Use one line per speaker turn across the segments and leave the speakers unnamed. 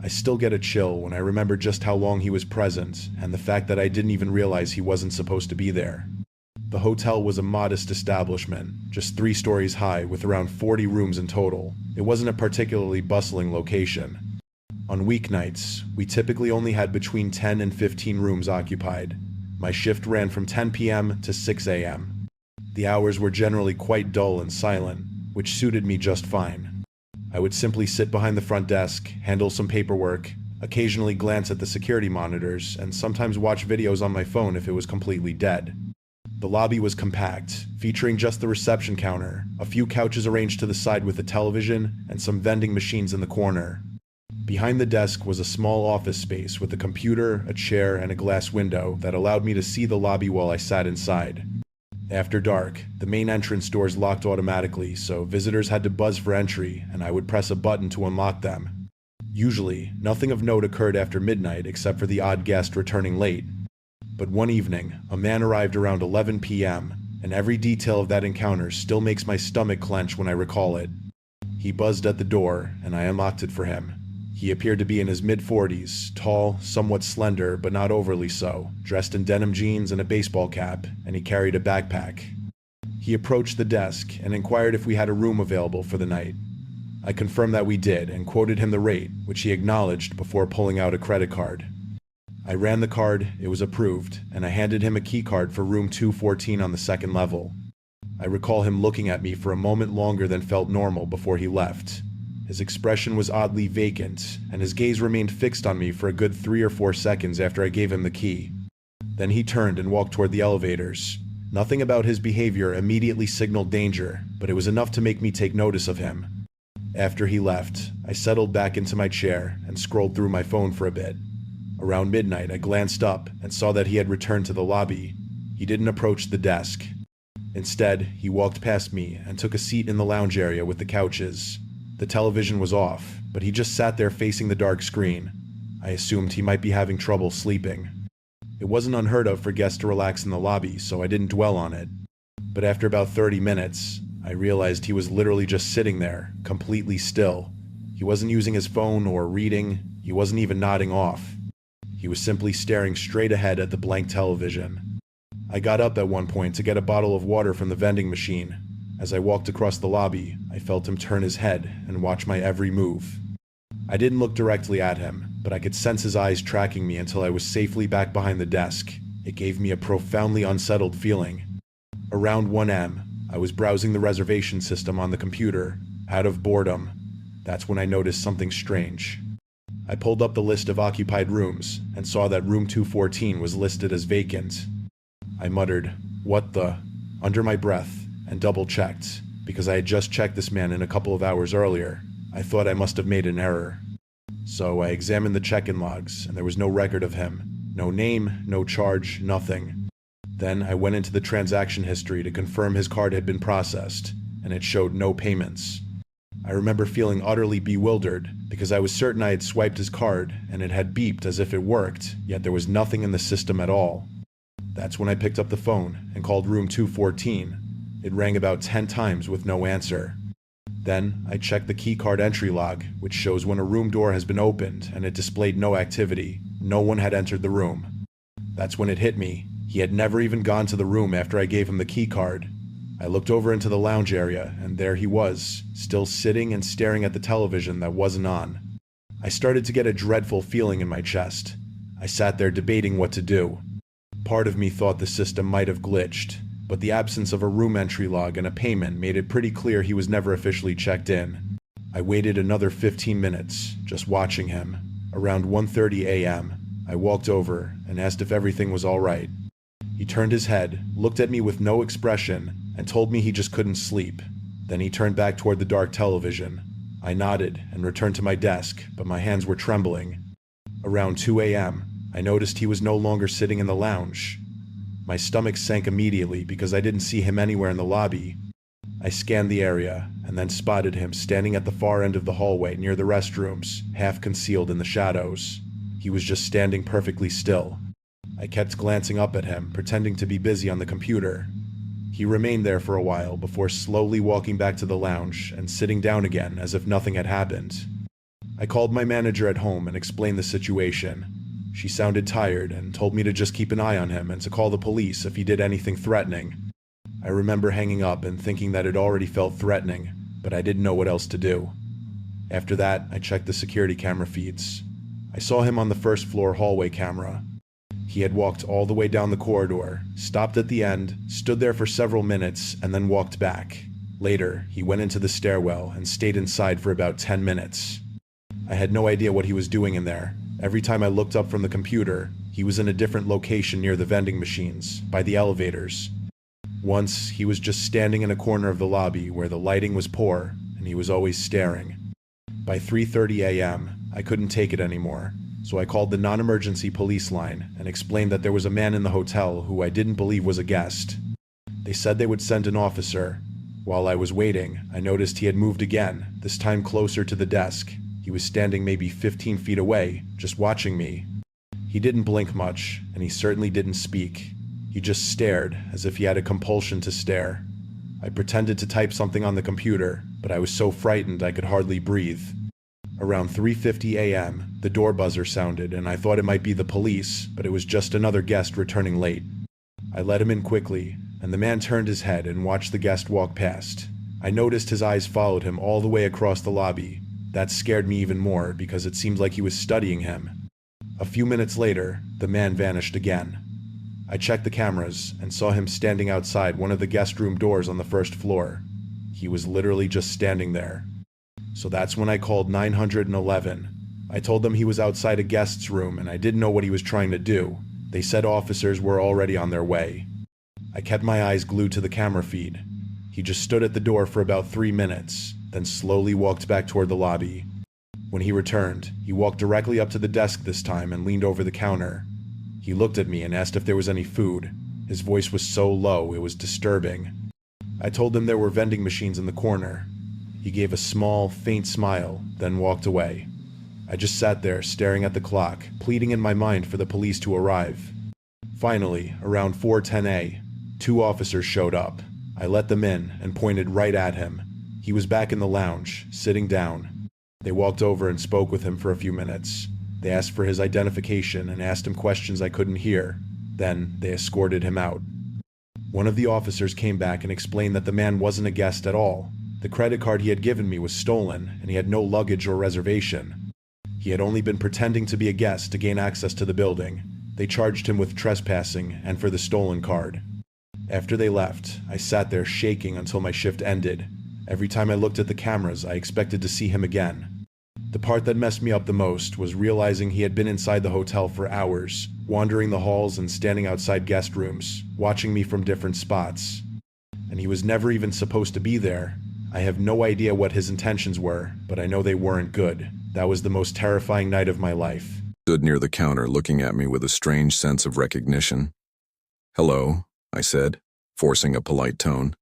I still get a chill when I remember just how long he was present and the fact that I didn't even realize he wasn't supposed to be there. The hotel was a modest establishment, just 3 stories high with around 40 rooms in total. It wasn't a particularly bustling location. On weeknights, we typically only had between 10 and 15 rooms occupied. My shift ran from 10 p.m. to 6 a.m. The hours were generally quite dull and silent, which suited me just fine. I would simply sit behind the front desk, handle some paperwork, occasionally glance at the security monitors, and sometimes watch videos on my phone if it was completely dead. The lobby was compact, featuring just the reception counter, a few couches arranged to the side with a television, and some vending machines in the corner. Behind the desk was a small office space with a computer, a chair, and a glass window that allowed me to see the lobby while I sat inside. After dark, the main entrance doors locked automatically, so visitors had to buzz for entry, and I would press a button to unlock them. Usually, nothing of note occurred after midnight except for the odd guest returning late. But one evening, a man arrived around 11 p.m., and every detail of that encounter still makes my stomach clench when I recall it. He buzzed at the door, and I unlocked it for him. He appeared to be in his mid-40s, tall, somewhat slender, but not overly so, dressed in denim jeans and a baseball cap, and he carried a backpack. He approached the desk and inquired if we had a room available for the night. I confirmed that we did and quoted him the rate, which he acknowledged before pulling out a credit card. I ran the card, it was approved, and I handed him a key card for room 214 on the second level. I recall him looking at me for a moment longer than felt normal before he left. His expression was oddly vacant, and his gaze remained fixed on me for a good 3 or 4 seconds after I gave him the key. Then he turned and walked toward the elevators. Nothing about his behavior immediately signaled danger, but it was enough to make me take notice of him. After he left, I settled back into my chair and scrolled through my phone for a bit. Around midnight, I glanced up and saw that he had returned to the lobby. He didn't approach the desk. Instead, he walked past me and took a seat in the lounge area with the couches. The television was off, but he just sat there facing the dark screen. I assumed he might be having trouble sleeping. It wasn't unheard of for guests to relax in the lobby, so I didn't dwell on it. But after about 30 minutes, I realized he was literally just sitting there, completely still. He wasn't using his phone or reading, he wasn't even nodding off. He was simply staring straight ahead at the blank television. I got up at one point to get a bottle of water from the vending machine. As I walked across the lobby, I felt him turn his head and watch my every move. I didn't look directly at him, but I could sense his eyes tracking me until I was safely back behind the desk. It gave me a profoundly unsettled feeling. Around 1 a.m., I was browsing the reservation system on the computer, out of boredom. That's when I noticed something strange. I pulled up the list of occupied rooms and saw that room 214 was listed as vacant. I muttered, "What the?" under my breath, and double-checked, because I had just checked this man in a couple of hours earlier. I thought I must have made an error. So I examined the check-in logs, and there was no record of him. No name, no charge, nothing. Then I went into the transaction history to confirm his card had been processed, and it showed no payments. I remember feeling utterly bewildered, because I was certain I had swiped his card, and it had beeped as if it worked, yet there was nothing in the system at all. That's when I picked up the phone and called room 214. It rang about 10 times with no answer. Then I checked the keycard entry log, which shows when a room door has been opened, and it displayed no activity. No one had entered the room. That's when it hit me. He had never even gone to the room after I gave him the keycard. I looked over into the lounge area, and there he was, still sitting and staring at the television that wasn't on. I started to get a dreadful feeling in my chest. I sat there debating what to do. Part of me thought the system might have glitched, but the absence of a room entry log and a payment made it pretty clear he was never officially checked in. I waited another 15 minutes, just watching him. Around 1:30 a.m., I walked over and asked if everything was all right. He turned his head, looked at me with no expression, and told me he just couldn't sleep. Then he turned back toward the dark television. I nodded and returned to my desk, but my hands were trembling. Around 2 a.m., I noticed he was no longer sitting in the lounge. My stomach sank immediately because I didn't see him anywhere in the lobby. I scanned the area and then spotted him standing at the far end of the hallway near the restrooms, half concealed in the shadows. He was just standing perfectly still. I kept glancing up at him, pretending to be busy on the computer. He remained there for a while before slowly walking back to the lounge and sitting down again as if nothing had happened. I called my manager at home and explained the situation. She sounded tired and told me to just keep an eye on him and to call the police if he did anything threatening. I remember hanging up and thinking that it already felt threatening, but I didn't know what else to do. After that, I checked the security camera feeds. I saw him on the first floor hallway camera. He had walked all the way down the corridor, stopped at the end, stood there for several minutes, and then walked back. Later, he went into the stairwell and stayed inside for about 10 minutes. I had no idea what he was doing in there. Every time I looked up from the computer, he was in a different location near the vending machines, by the elevators. Once, he was just standing in a corner of the lobby where the lighting was poor, and he was always staring. By 3:30 a.m., I couldn't take it anymore, so I called the non-emergency police line and explained that there was a man in the hotel who I didn't believe was a guest. They said they would send an officer. While I was waiting, I noticed he had moved again, this time closer to the desk. He was standing maybe 15 feet away, just watching me. He didn't blink much, and he certainly didn't speak. He just stared, as if he had a compulsion to stare. I pretended to type something on the computer, but I was so frightened I could hardly breathe. Around 3:50 a.m., the door buzzer sounded, and I thought it might be the police, but it was just another guest returning late. I let him in quickly, and the man turned his head and watched the guest walk past. I noticed his eyes followed him all the way across the lobby. That scared me even more because it seemed like he was studying him. A few minutes later, the man vanished again. I checked the cameras and saw him standing outside one of the guest room doors on the first floor. He was literally just standing there. So that's when I called 911. I told them he was outside a guest's room and I didn't know what he was trying to do. They said officers were already on their way. I kept my eyes glued to the camera feed. He just stood at the door for about 3 minutes, then slowly walked back toward the lobby. When he returned, he walked directly up to the desk this time and leaned over the counter. He looked at me and asked if there was any food. His voice was so low, it was disturbing. I told him there were vending machines in the corner. He gave a small, faint smile, then walked away. I just sat there staring at the clock, pleading in my mind for the police to arrive. Finally, around 4:10 a.m., 2 officers showed up. I let them in and pointed right at him. He was back in the lounge, sitting down. They walked over and spoke with him for a few minutes. They asked for his identification and asked him questions I couldn't hear. Then they escorted him out. One of the officers came back and explained that the man wasn't a guest at all. The credit card he had given me was stolen, and he had no luggage or reservation. He had only been pretending to be a guest to gain access to the building. They charged him with trespassing and for the stolen card. After they left, I sat there shaking until my shift ended. Every time I looked at the cameras, I expected to see him again. The part that messed me up the most was realizing he had been inside the hotel for hours, wandering the halls and standing outside guest rooms, watching me from different spots. And he was never even supposed to be there. I have no idea what his intentions were, but I know they weren't good. That was the most terrifying night of my life.
Stood near the counter looking at me with a strange sense of recognition. "Hello," I said, forcing a polite tone.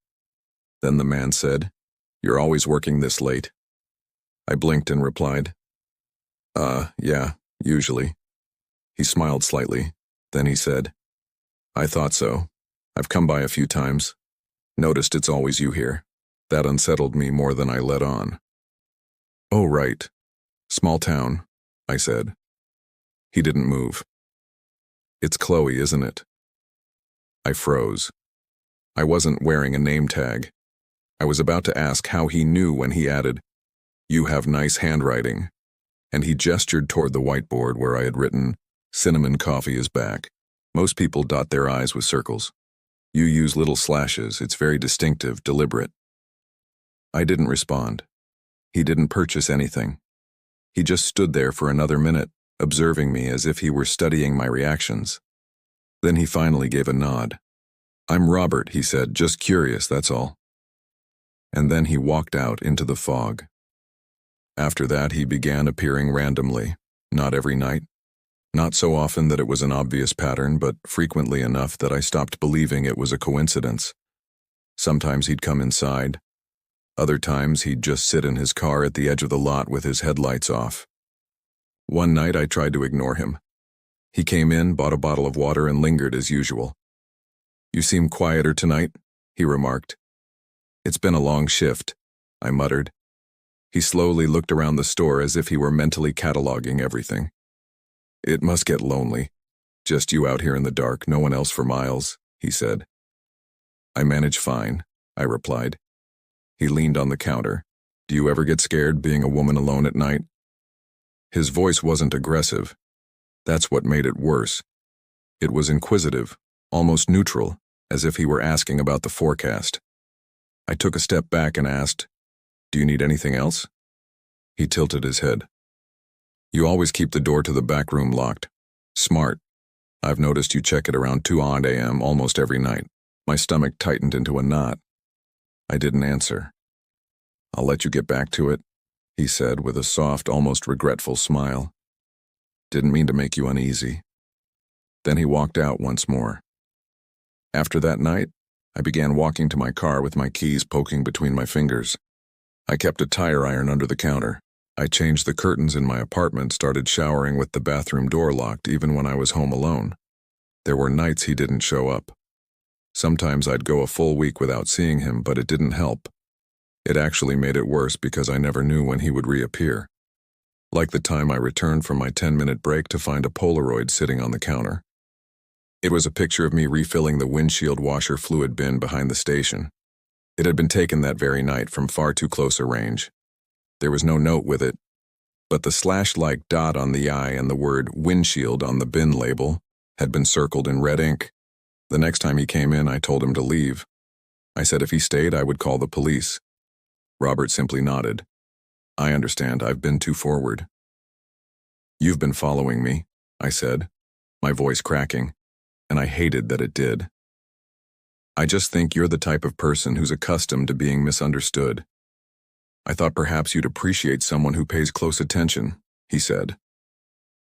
Then the man said, "You're always working this late?" I blinked and replied, Yeah, usually." He smiled slightly. Then he said, "I thought so. I've come by a few times. Noticed it's always you here. That unsettled me more than I let on." "Oh, right. Small town," I said. He didn't move. "It's Chloe, isn't it?" I froze. I wasn't wearing a name tag. I was about to ask how he knew when he added, "You have nice handwriting," and he gestured toward the whiteboard where I had written, "Cinnamon coffee is back." Most people dot their I's with circles. You use little slashes. It's very distinctive, deliberate. I didn't respond. He didn't purchase anything. He just stood there for another minute, observing me as if he were studying my reactions. Then he finally gave a nod. "I'm Robert," he said, "just curious, that's all." And then he walked out into the fog. After that, he began appearing randomly, not every night. Not so often that it was an obvious pattern, but frequently enough that I stopped believing it was a coincidence. Sometimes he'd come inside. Other times he'd just sit in his car at the edge of the lot with his headlights off. One night I tried to ignore him. He came in, bought a bottle of water, and lingered as usual. "You seem quieter tonight," he remarked. "It's been a long shift," I muttered. He slowly looked around the store as if he were mentally cataloging everything. "It must get lonely. Just you out here in the dark, no one else for miles," he said. "I manage fine," I replied. He leaned on the counter. "Do you ever get scared being a woman alone at night?" His voice wasn't aggressive. That's what made it worse. It was inquisitive, almost neutral, as if he were asking about the forecast. I took a step back and asked, "Do you need anything else?" He tilted his head. "You always keep the door to the back room locked. Smart. I've noticed you check it around 2 a.m. almost every night." My stomach tightened into a knot. I didn't answer. "I'll let you get back to it," he said with a soft, almost regretful smile. "Didn't mean to make you uneasy." Then he walked out once more. After that night, I began walking to my car with my keys poking between my fingers. I kept a tire iron under the counter. I changed the curtains in my apartment, started showering with the bathroom door locked even when I was home alone. There were nights he didn't show up. Sometimes I'd go a full week without seeing him, but it didn't help. It actually made it worse because I never knew when he would reappear. Like the time I returned from my 10-minute break to find a Polaroid sitting on the counter. It was a picture of me refilling the windshield washer fluid bin behind the station. It had been taken that very night from far too close a range. There was no note with it, but the slash-like dot on the eye and the word windshield on the bin label had been circled in red ink. The next time he came in, I told him to leave. I said if he stayed, I would call the police. Robert simply nodded. "I understand, I've been too forward." "You've been following me," I said, my voice cracking, and I hated that it did. "I just think you're the type of person who's accustomed to being misunderstood. I thought perhaps you'd appreciate someone who pays close attention," he said.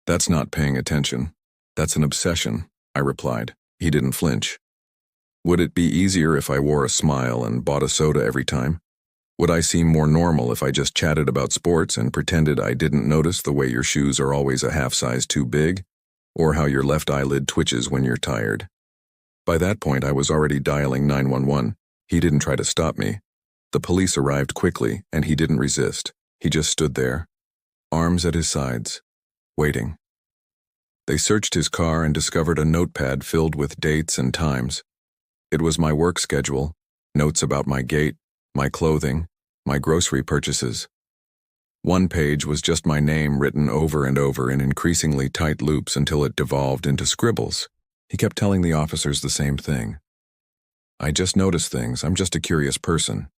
"That's not paying attention. That's an obsession," I replied. He didn't flinch. "Would it be easier if I wore a smile and bought a soda every time? Would I seem more normal if I just chatted about sports and pretended I didn't notice the way your shoes are always a half size too big, or how your left eyelid twitches when you're tired?" By that point, I was already dialing 911. He didn't try to stop me. The police arrived quickly, and he didn't resist. He just stood there, arms at his sides, waiting. They searched his car and discovered a notepad filled with dates and times. It was my work schedule, notes about my gait, my clothing, my grocery purchases. One page was just my name written over and over in increasingly tight loops until it devolved into scribbles. He kept telling the officers the same thing. "I just notice things. I'm just a curious person."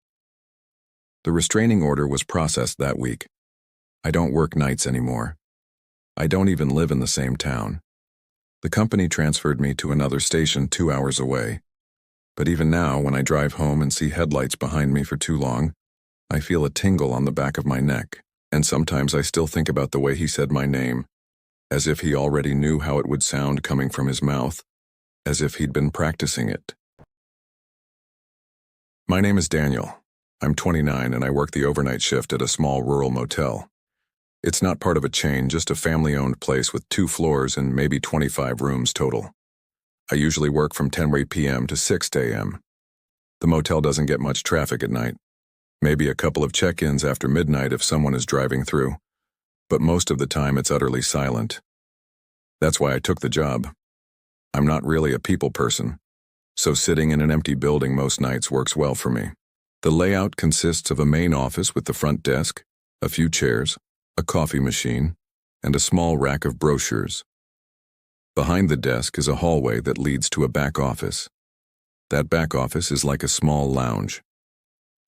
The restraining order was processed that week. I don't work nights anymore. I don't even live in the same town. The company transferred me to another station 2 hours away. But even now, when I drive home and see headlights behind me for too long, I feel a tingle on the back of my neck, and sometimes I still think about the way he said my name, as if he already knew how it would sound coming from his mouth, as if he'd been practicing it. My name is Daniel. I'm 29 and I work the overnight shift at a small rural motel. It's not part of a chain, just a family-owned place with 2 floors and maybe 25 rooms total. I usually work from 10 p.m. to 6 a.m. The motel doesn't get much traffic at night. Maybe a couple of check-ins after midnight if someone is driving through. But most of the time it's utterly silent. That's why I took the job. I'm not really a people person, so sitting in an empty building most nights works well for me. The layout consists of a main office with the front desk, a few chairs, a coffee machine, and a small rack of brochures. Behind the desk is a hallway that leads to a back office. That back office is like a small lounge.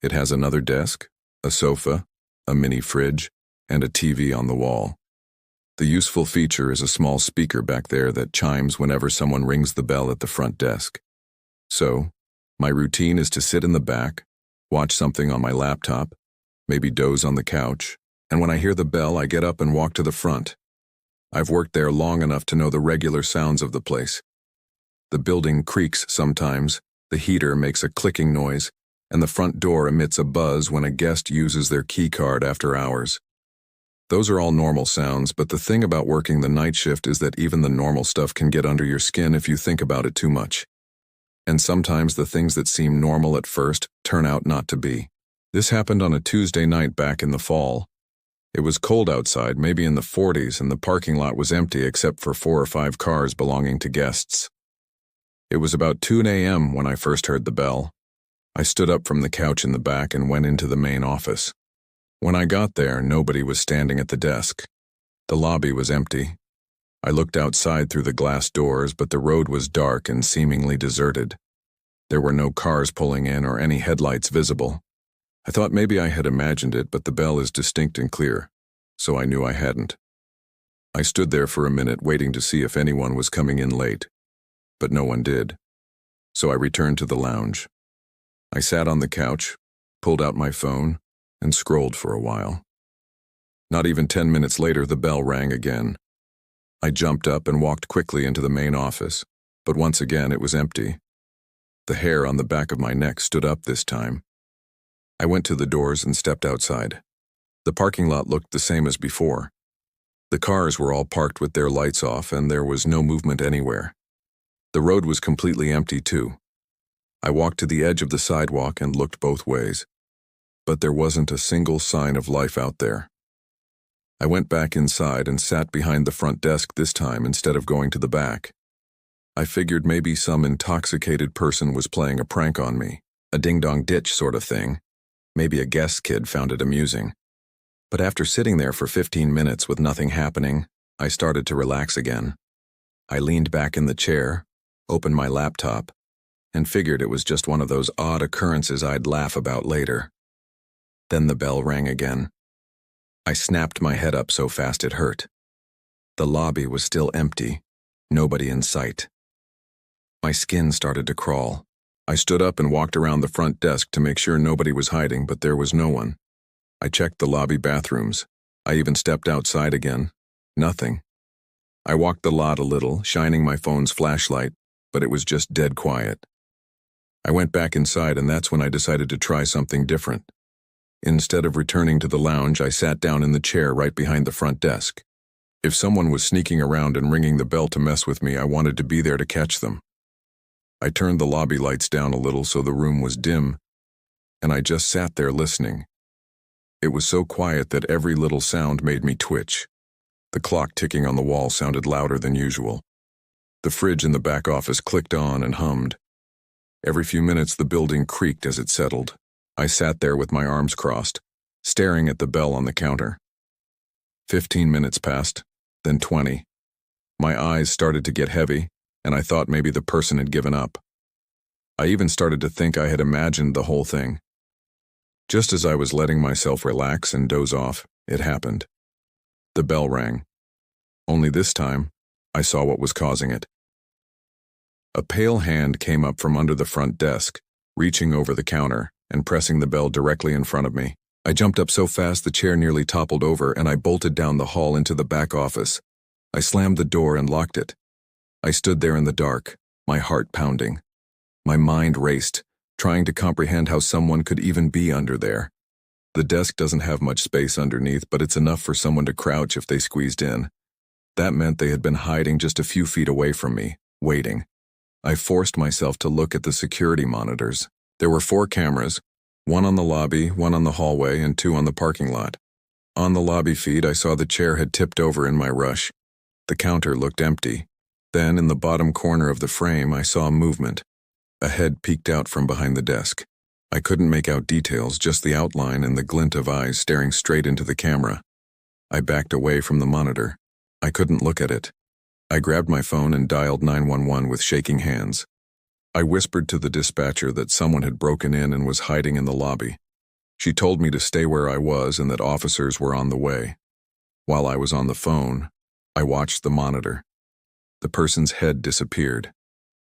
It has another desk, a sofa, a mini fridge, and a TV on the wall. The useful feature is a small speaker back there that chimes whenever someone rings the bell at the front desk. So, my routine is to sit in the back, watch something on my laptop, maybe doze on the couch, and when I hear the bell, I get up and walk to the front. I've worked there long enough to know the regular sounds of the place. The building creaks sometimes, the heater makes a clicking noise, and the front door emits a buzz when a guest uses their key card after hours. Those are all normal sounds, but the thing about working the night shift is that even the normal stuff can get under your skin if you think about it too much. And sometimes the things that seem normal at first turn out not to be. This happened on a Tuesday night back in the fall. It was cold outside, maybe in the 40s, and the parking lot was empty except for 4 or 5 cars belonging to guests. It was about 2 a.m. when I first heard the bell. I stood up from the couch in the back and went into the main office. When I got there, nobody was standing at the desk. The lobby was empty. I looked outside through the glass doors, but the road was dark and seemingly deserted. There were no cars pulling in or any headlights visible. I thought maybe I had imagined it, but the bell is distinct and clear, so I knew I hadn't. I stood there for a minute waiting to see if anyone was coming in late, but no one did. So I returned to the lounge. I sat on the couch, pulled out my phone, and scrolled for a while. Not even 10 minutes later, the bell rang again. I jumped up and walked quickly into the main office, but once again it was empty. The hair on the back of my neck stood up this time. I went to the doors and stepped outside. The parking lot looked the same as before. The cars were all parked with their lights off, and there was no movement anywhere. The road was completely empty too. I walked to the edge of the sidewalk and looked both ways, but there wasn't a single sign of life out there. I went back inside and sat behind the front desk this time instead of going to the back. I figured maybe some intoxicated person was playing a prank on me, a ding-dong ditch sort of thing. Maybe a guest kid found it amusing. But after sitting there for 15 minutes with nothing happening, I started to relax again. I leaned back in the chair, opened my laptop, and figured it was just one of those odd occurrences I'd laugh about later. Then the bell rang again. I snapped my head up so fast it hurt. The lobby was still empty, nobody in sight. My skin started to crawl. I stood up and walked around the front desk to make sure nobody was hiding, but there was no one. I checked the lobby bathrooms. I even stepped outside again. Nothing. I walked the lot a little, shining my phone's flashlight, but it was just dead quiet. I went back inside, and that's when I decided to try something different. Instead of returning to the lounge, I sat down in the chair right behind the front desk. If someone was sneaking around and ringing the bell to mess with me, I wanted to be there to catch them. I turned the lobby lights down a little so the room was dim, and I just sat there listening. It was so quiet that every little sound made me twitch. The clock ticking on the wall sounded louder than usual. The fridge in the back office clicked on and hummed. Every few minutes the building creaked as it settled. I sat there with my arms crossed, staring at the bell on the counter. 15 minutes passed, then 20. My eyes started to get heavy, and I thought maybe the person had given up. I even started to think I had imagined the whole thing. Just as I was letting myself relax and doze off, it happened. The bell rang. Only this time, I saw what was causing it. A pale hand came up from under the front desk, reaching over the counter and pressing the bell directly in front of me. I jumped up so fast the chair nearly toppled over, and I bolted down the hall into the back office. I slammed the door and locked it. I stood there in the dark, my heart pounding. My mind raced, trying to comprehend how someone could even be under there. The desk doesn't have much space underneath, but it's enough for someone to crouch if they squeezed in. That meant they had been hiding just a few feet away from me, waiting. I forced myself to look at the security monitors. There were 4 cameras, 1 on the lobby, 1 on the hallway, and 2 on the parking lot. On the lobby feed, I saw the chair had tipped over in my rush. The counter looked empty. Then, in the bottom corner of the frame, I saw movement. A head peeked out from behind the desk. I couldn't make out details, just the outline and the glint of eyes staring straight into the camera. I backed away from the monitor. I couldn't look at it. I grabbed my phone and dialed 911 with shaking hands. I whispered to the dispatcher that someone had broken in and was hiding in the lobby. She told me to stay where I was and that officers were on the way. While I was on the phone, I watched the monitor. The person's head disappeared,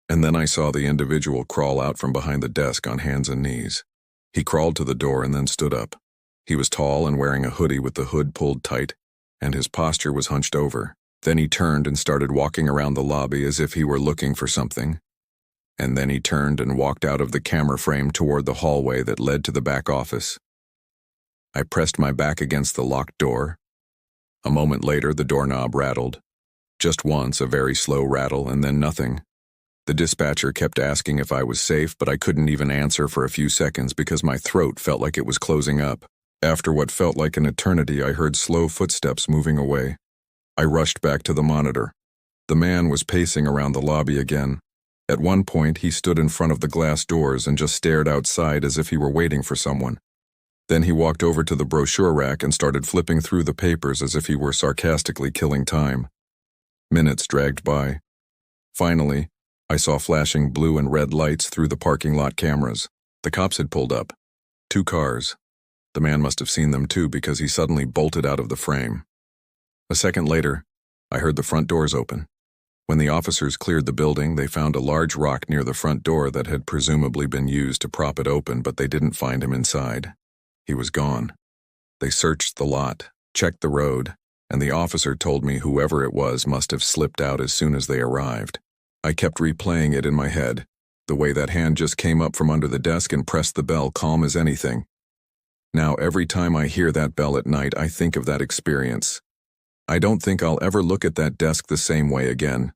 and then I saw the individual crawl out from behind the desk on hands and knees. He crawled to the door and then stood up. He was tall and wearing a hoodie with the hood pulled tight, and his posture was hunched over. Then he turned and started walking around the lobby as if he were looking for something. And then he turned and walked out of the camera frame toward the hallway that led to the back office. I pressed my back against the locked door. A moment later, the doorknob rattled. Just once, a very slow rattle, and then nothing. The dispatcher kept asking if I was safe, but I couldn't even answer for a few seconds because my throat felt like it was closing up. After what felt like an eternity, I heard slow footsteps moving away. I rushed back to the monitor. The man was pacing around the lobby again. At one point, he stood in front of the glass doors and just stared outside as if he were waiting for someone. Then he walked over to the brochure rack and started flipping through the papers as if he were sarcastically killing time. Minutes dragged by. Finally, I saw flashing blue and red lights through the parking lot cameras. The cops had pulled up. 2 cars. The man must have seen them too because he suddenly bolted out of the frame. A second later, I heard the front doors open. When the officers cleared the building, they found a large rock near the front door that had presumably been used to prop it open, but they didn't find him inside. He was gone. They searched the lot, checked the road, and the officer told me whoever it was must have slipped out as soon as they arrived. I kept replaying it in my head, the way that hand just came up from under the desk and pressed the bell, calm as anything. Now every time I hear that bell at night, I think of that experience. I don't think I'll ever look at that desk the same way again.